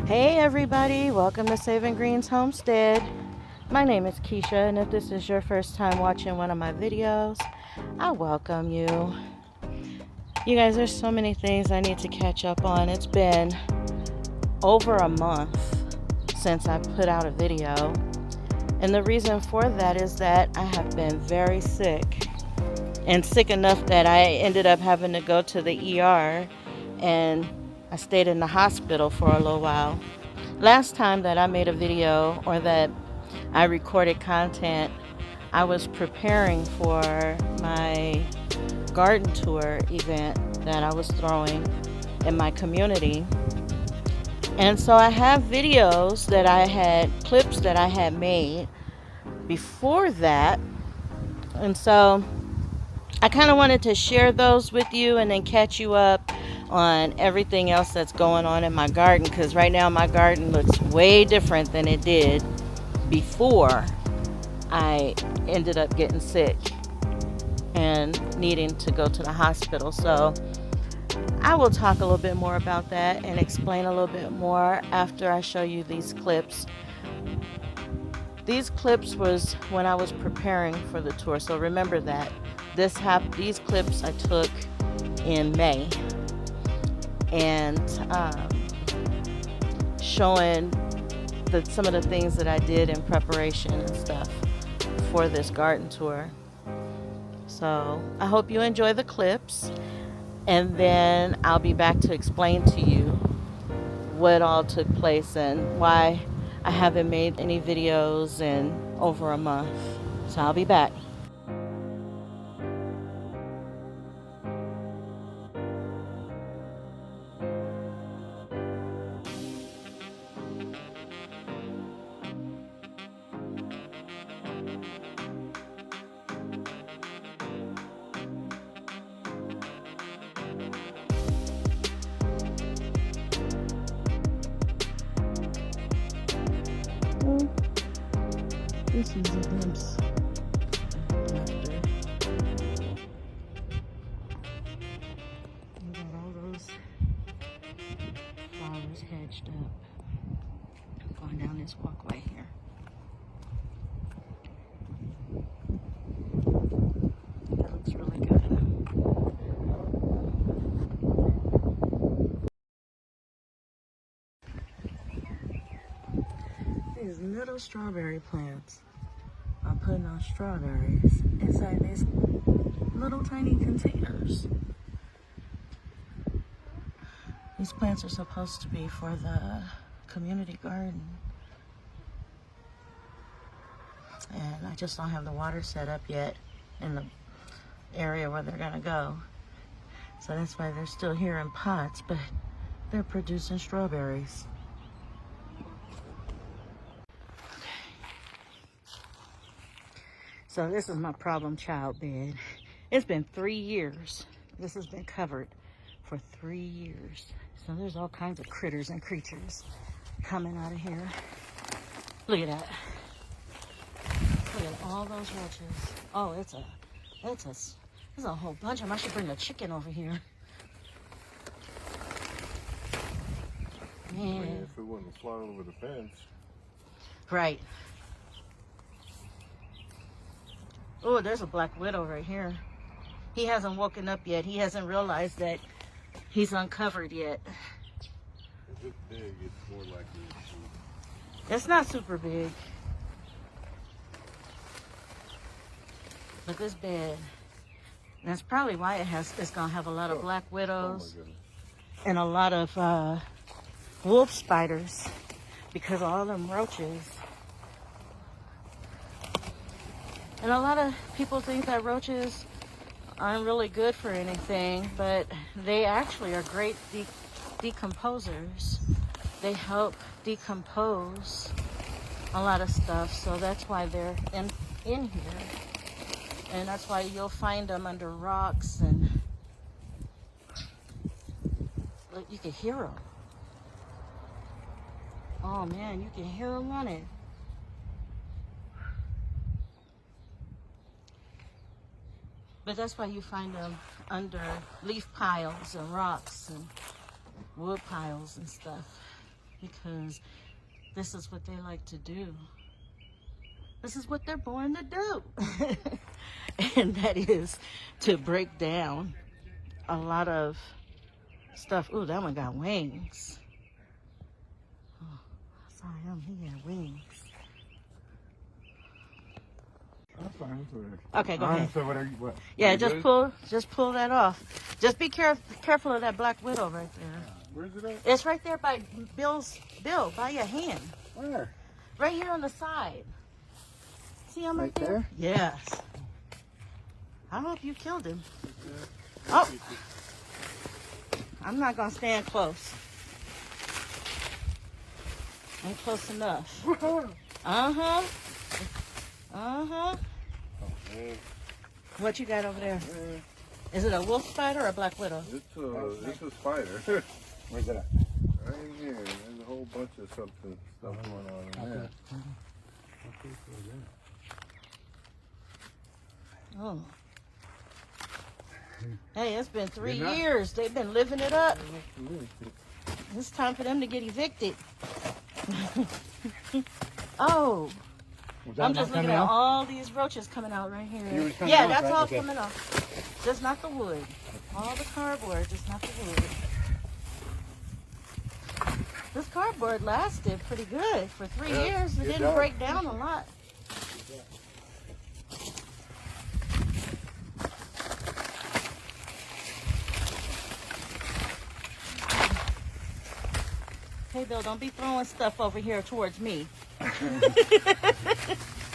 Hey everybody, welcome to Saving Greens Homestead. My name is Keisha, and if this is your first time watching one of my videos, I welcome you. You guys, there's so many things I need to catch up on. It's been over a month since I put out a video, and the reason for that is that I have been very sick, and sick enough that I ended up having to go to the ER, and I stayed in the hospital for a little while. Last time that I made a video or that I recorded content, I was preparing for my garden tour event that I was throwing in my community. And so I have videos that I had, clips that I had made before that. And so I kind of wanted to share those with you and then catch you up on everything else that's going on in my garden, because right now my garden looks way different than it did before I ended up getting sick and needing to go to the hospital. So I will talk a little bit more about that and explain a little bit more after I show you these clips. These clips was when I was preparing for the tour, so remember that. These clips I took in May, and showing some of the things that I did in preparation and stuff for this garden tour. So I hope you enjoy the clips, and then I'll be back to explain to you what all took place and why I haven't made any videos in over a month. So I'll be back. This is a glimpse after. We got all those flowers hedged up. Going down this walkway here. That looks really good. These little strawberry plants are putting on strawberries inside these little tiny containers. These plants are supposed to be for the community garden. And I just don't have the water set up yet in the area where they're gonna go. So that's why they're still here in pots, but they're producing strawberries. So this is my problem child bed. It's been 3 years. This has been covered for 3 years. So there's all kinds of critters and creatures coming out of here. Look at that. Look at all those roaches. Oh, there's a whole bunch of them. I should bring a chicken over here. Man. If it wouldn't fly over the fence. Right. Oh, there's a black widow right here. He hasn't woken up yet. He hasn't realized that he's uncovered yet. If it's big, it's more likely to shoot. It's not super big. But this bed, that's probably why it's gonna have a lot of black widows and a lot of wolf spiders, because of all them roaches. And a lot of people think that roaches aren't really good for anything, but they actually are great decomposers. They help decompose a lot of stuff, so that's why they're in here. And that's why you'll find them under rocks, and look, you can hear them. Oh man, you can hear them running. But that's why you find them under leaf piles and rocks and wood piles and stuff. because this is what they like to do. This is what they're born to do. And that is to break down a lot of stuff. Ooh, that one got wings. Oh, I saw him, he had wings. That's fine. Okay, go ahead. So what? Yeah, just pull that off. Just be careful of that black widow right there. Where's it at? It's right there by Bill, by your hand. Where? Right here on the side. See him right there? there? Yes. I hope you killed him. Oh! I'm not gonna stand close. Ain't close enough. Uh-huh. Uh-huh. What you got over there? Is it a wolf spider or a black widow? It's a spider. Where's it at? Right here. There's a whole bunch of stuff going on in there. Oh. Hey, it's been 3 years. They've been living it up. It's time for them to get evicted. Oh. I'm just looking at all these roaches coming out right here. Yeah, that's all coming off. Just not the wood. All the cardboard, just not the wood. This cardboard lasted pretty good for 3 years. It didn't break down a lot. Hey, Bill, don't be throwing stuff over here towards me. I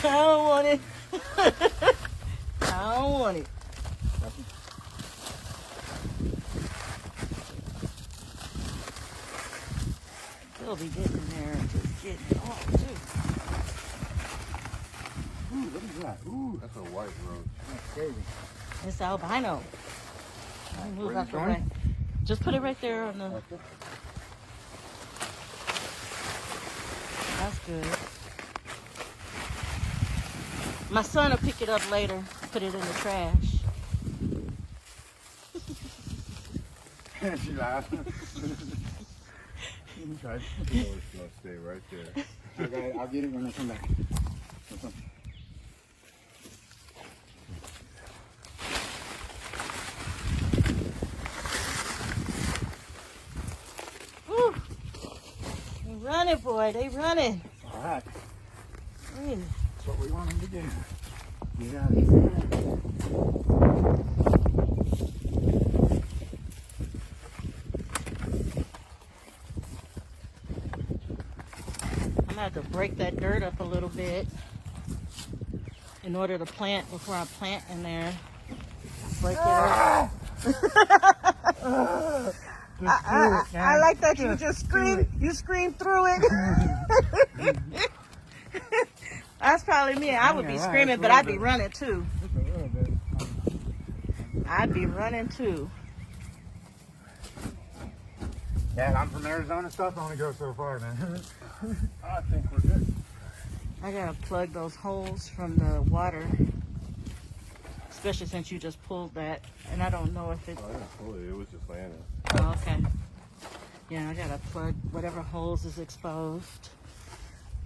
don't want it. I don't want it. Bill be getting there and just getting it all, too. Ooh, what is that? Ooh, that's a white roach. That's crazy. It's albino. Move out the way. Just put it right there on the... That's good. My son will pick it up later, put it in the trash. She laughed. You tried. It's gonna stay right there. Okay, I'll get it when I come back. Woo! They running, boy. They running. All right. Hey. That's what we want him to do. Get out of here. I'm gonna have to break that dirt up a little bit in order to plant before I plant in there. Break it up. I like that you just screamed. You screamed through it. That's probably me. I would be screaming, but I'd be running too. I'd be running too. Dad, I'm from Arizona. Stuff only goes so far, man. I think we're good. I gotta plug those holes from the water, especially since you just pulled that, and I don't know if it's. I didn't pull it. It was just laying there. Oh, okay. Yeah, I gotta plug whatever holes is exposed,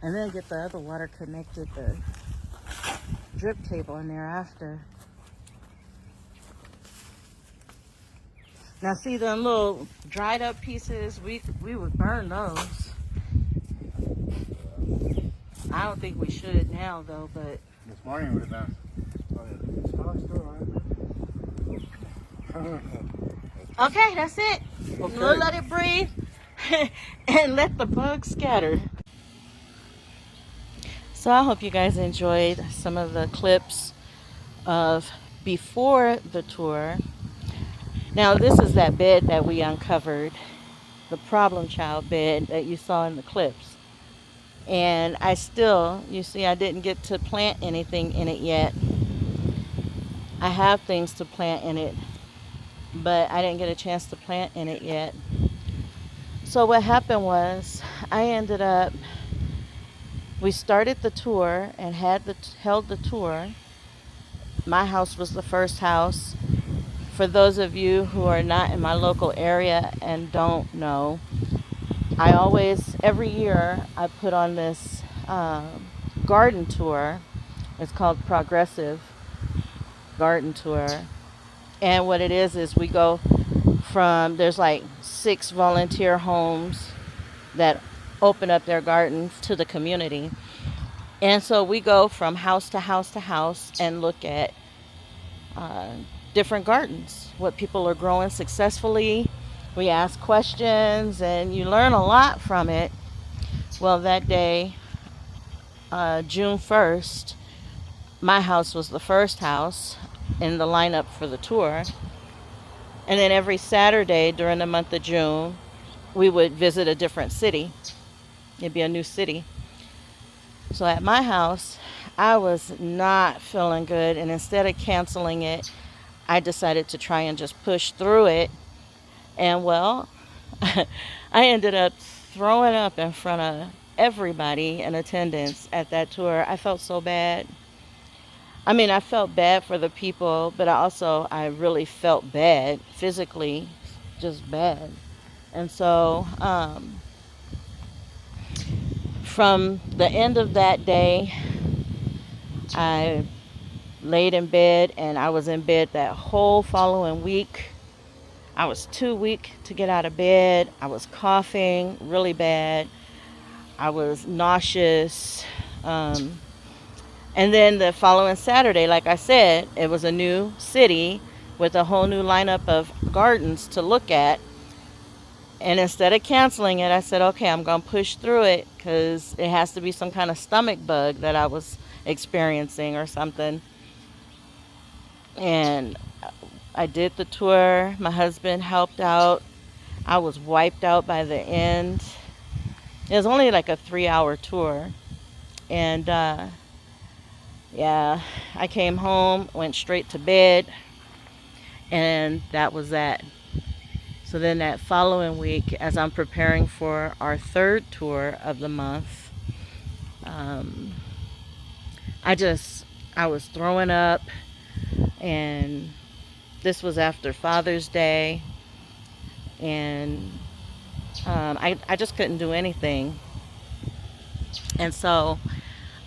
and then get the other water connected, the drip table in there after. Now see the little dried up pieces, we would burn those. I don't think we should now though, but This morning would have been. okay, that's it. Okay. We'll let it breathe and let the bugs scatter. So I hope you guys enjoyed some of the clips of before the tour. Now this is that bed that we uncovered, the problem child bed that you saw in the clips. And I still, you see, I didn't get to plant anything in it yet. I have things to plant in it, but I didn't get a chance to plant in it yet. So what happened was I ended up, we started the tour and held the tour. My house was the first house. For those of you who are not in my local area and don't know, I always, every year, I put on this garden tour. It's called Progressive Garden Tour. And what it is we go from, there's like 6 volunteer homes that open up their gardens to the community. And so we go from house to house to house and look at different gardens, what people are growing successfully. We ask questions and you learn a lot from it. Well, that day, June 1st, my house was the first house in the lineup for the tour. And then every Saturday during the month of June, we would visit a different city. It'd be a new city. So at my house, I was not feeling good. And instead of canceling it, I decided to try and just push through it. And well, I ended up throwing up in front of everybody in attendance at that tour. I felt so bad. I mean, I felt bad for the people, but I really felt bad, physically, just bad. And so, from the end of that day, I laid in bed, and I was in bed that whole following week. I was too weak to get out of bed. I was coughing really bad. I was nauseous. And then the following Saturday, like I said, it was a new city with a whole new lineup of gardens to look at. And instead of canceling it, I said, okay, I'm going to push through it because it has to be some kind of stomach bug that I was experiencing or something. And I did the tour. My husband helped out. I was wiped out by the end. It was only like a 3-hour tour. And yeah, I came home, went straight to bed, and that was that. So then that following week, as I'm preparing for our 3rd tour of the month, I was throwing up, and this was after Father's Day, and I just couldn't do anything. And so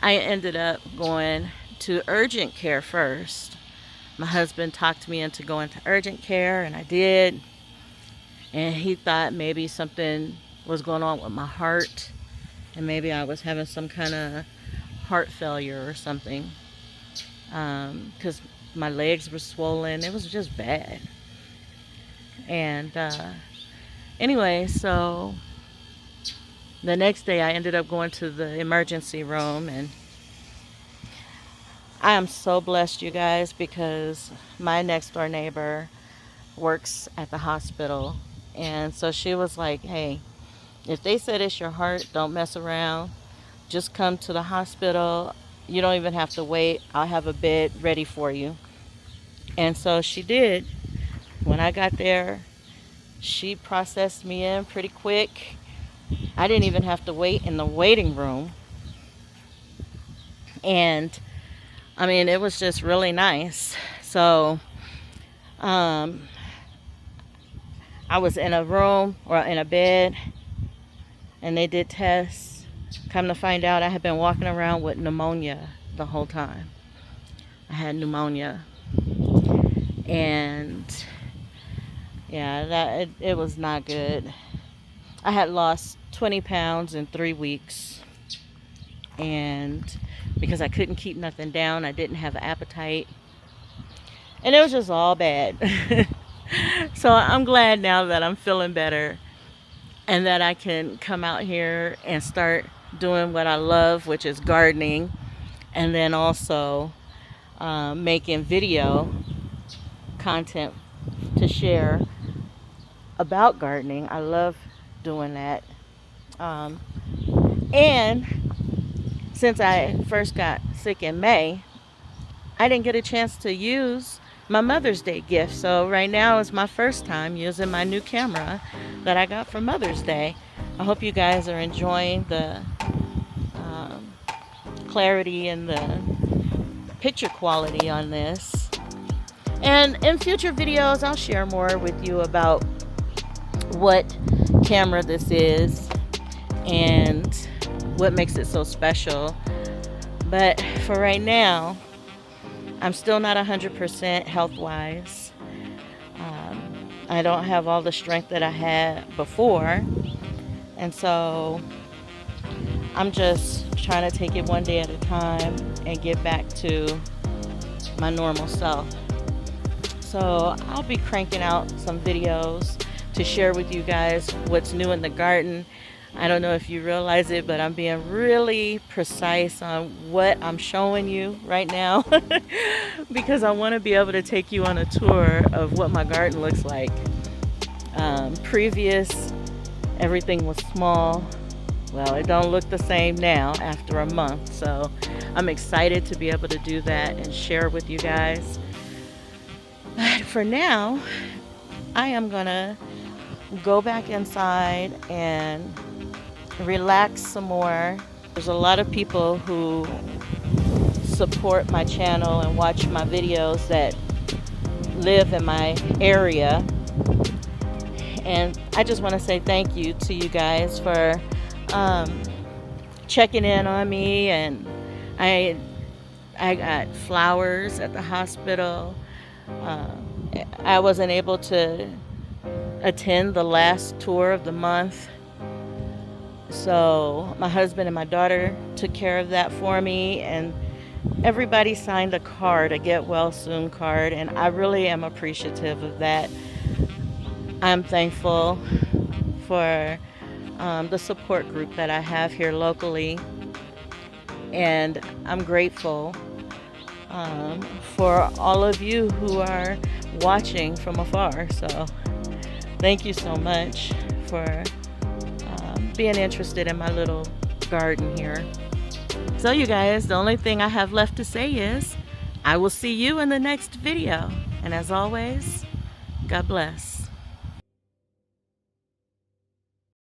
I ended up going to urgent care first. My husband talked me into going to urgent care, and I did. And he thought maybe something was going on with my heart, and maybe I was having some kind of heart failure or something, because my legs were swollen. It was just bad. And anyway, so the next day I ended up going to the emergency room, and I am so blessed, you guys, because my next door neighbor works at the hospital. And so she was like, hey, if they said it's your heart, don't mess around. Just come to the hospital. You don't even have to wait. I'll have a bed ready for you. And so she did. When I got there, she processed me in pretty quick. I didn't even have to wait in the waiting room. And I mean, it was just really nice. So I was in a room or in a bed, and they did tests. Come to find out, I had been walking around with pneumonia the whole time. I had pneumonia. And yeah, it was not good. I had lost 20 pounds in 3 weeks. And because I couldn't keep nothing down, I didn't have an appetite. And it was just all bad. So I'm glad now that I'm feeling better and that I can come out here and start doing what I love, which is gardening, and then also making video content to share about gardening. I love doing that. And since I first got sick in May, I didn't get a chance to use my Mother's Day gift. So right now is my first time using my new camera that I got for Mother's Day. I hope you guys are enjoying the clarity and the picture quality on this. And in future videos, I'll share more with you about what camera this is and what makes it so special. But for right now, I'm still not 100% health-wise. I don't have all the strength that I had before, and so I'm just trying to take it one day at a time and get back to my normal self. So I'll be cranking out some videos to share with you guys what's new in the garden. I don't know if you realize it, but I'm being really precise on what I'm showing you right now because I want to be able to take you on a tour of what my garden looks like. Previous, everything was small. Well, it don't look the same now after a month, so I'm excited to be able to do that and share with you guys. But for now, I am gonna go back inside and relax some more. There's a lot of people who support my channel and watch my videos that live in my area, and I just want to say thank you to you guys for checking in on me. And I got flowers at the hospital. I wasn't able to attend the last tour of the month, so my husband and my daughter took care of that for me, and everybody signed a card, a get well soon card, and I really am appreciative of that. I'm thankful for the support group that I have here locally, and I'm grateful for all of you who are watching from afar. So thank you so much for being interested in my little garden here. So you guys, the only thing I have left to say is I will see you in the next video, and as always, God bless.